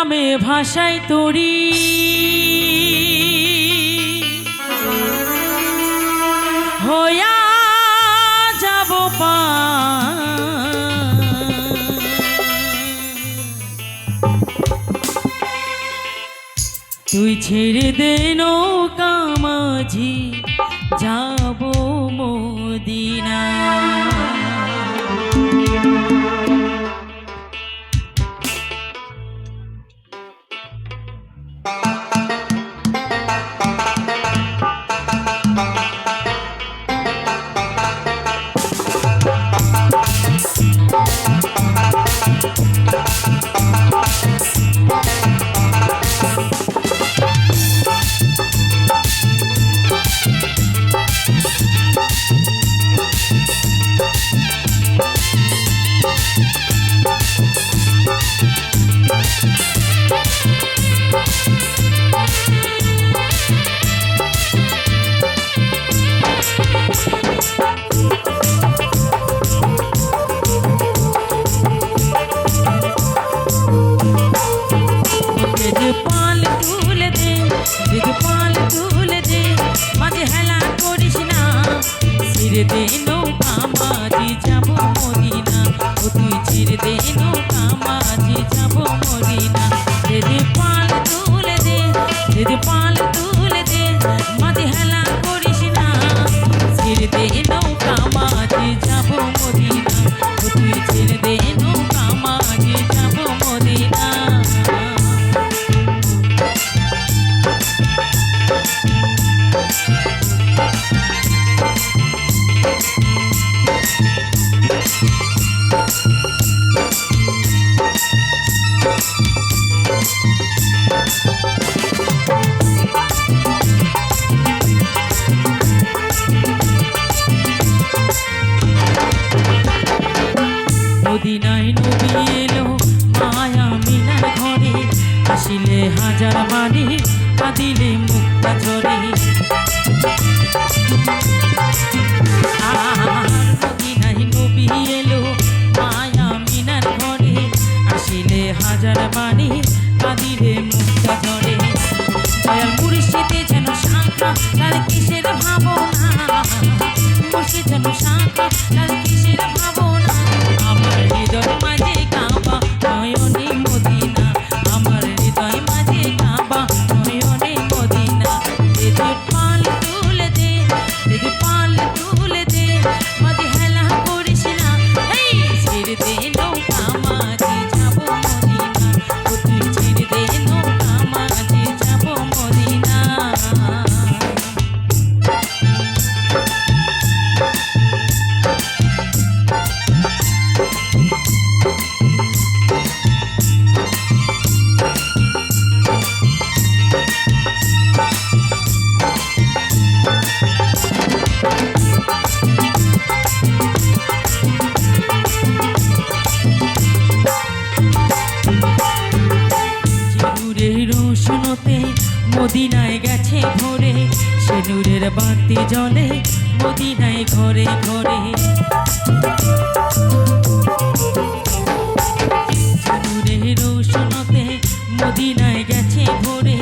নামে ভাষায় তরি হইয়া যাব তুই ছেড়ে দে নৌকা মাঝি যাব মদিনা। দে নৌকা মাঝি যাব মদিনা, ও তুই ছেড়ে দে নৌকা মাঝি যাব মদিনা। দে পাল তুলে দে, দে পাল তুলে দে, মাঝে হেলা করিস না। ছেড়ে দে নৌকা মাঝি যাব মদিনা, ও তুই ছেড়ে দে নৌকা মাঝি যাব মদিনা। মদিনায় নবী এলো মায়া মিনার ঘরে, আসিলে হাজার বাণী কাঁদিলে মুক্তা ঝরে। মদিনায় নবী এলো মায়া মিনার ঘরে, আসিলে হাজার বাণী কাঁদিলে মুক্তা ঝরে। দয়াল মুর্শিদে যেন শাখা তার কিসের ভাবনা, মুর্শিদ যেন শাখা তার কিসের ভাবনা। আমার হৃদয় মাঝে কাবা নয়নে মদিনা, আমার হৃদয় মাঝে কাবা নয়নে মদিনা। দে পাল তুলে দে, দে পাল তুলে দে, মাঝে হেলা করিস না। এই ছেড়ে দে নৌকা মাঝে যাব মদিনা, ও তুই ছেড়ে দে নৌকা মাঝে যাব মদিনা। মদিনায় গেছে ভোরে, সে নূরের বাতি জ্বলে মদিনায় ঘরে ঘরে। নূরের রোশনতে মদিনায় গেছে ভোরে,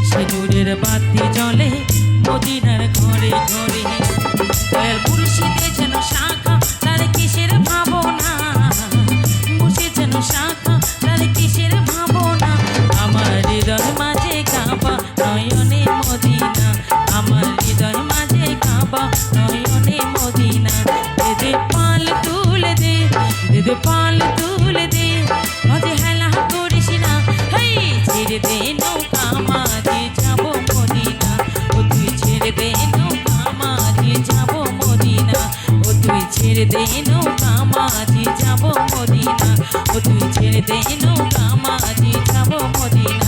সে নূরের বাতি জ্বলে মদিনার ঘরে ঘরে। দয়াল মুর্শিদে যেন শাখা তার কিসের ভাবনা, মুর্শিদ যেন শাখা তার কিসের ভাবনা। আমার হৃদয় মাঝে কাবা নয়নে মদিনা, আমার হৃদয় মাঝে কাবা নয়নে মদিনা। দে পাল তুলে দে, দে পাল তুলে দে, মাঝে হেলা করিস না। হেই ছেড়ে দে নৌকা মাঝে যাব মদিনা, ও তুই ছেড়ে দে নৌকা মাঝে যাব মদিনা, ও তুই ছেড়ে দে নৌকা মাঝে যাব মদিনা, ও তুই ছেড়ে দে নৌকা মাঝে যাব মদিনা।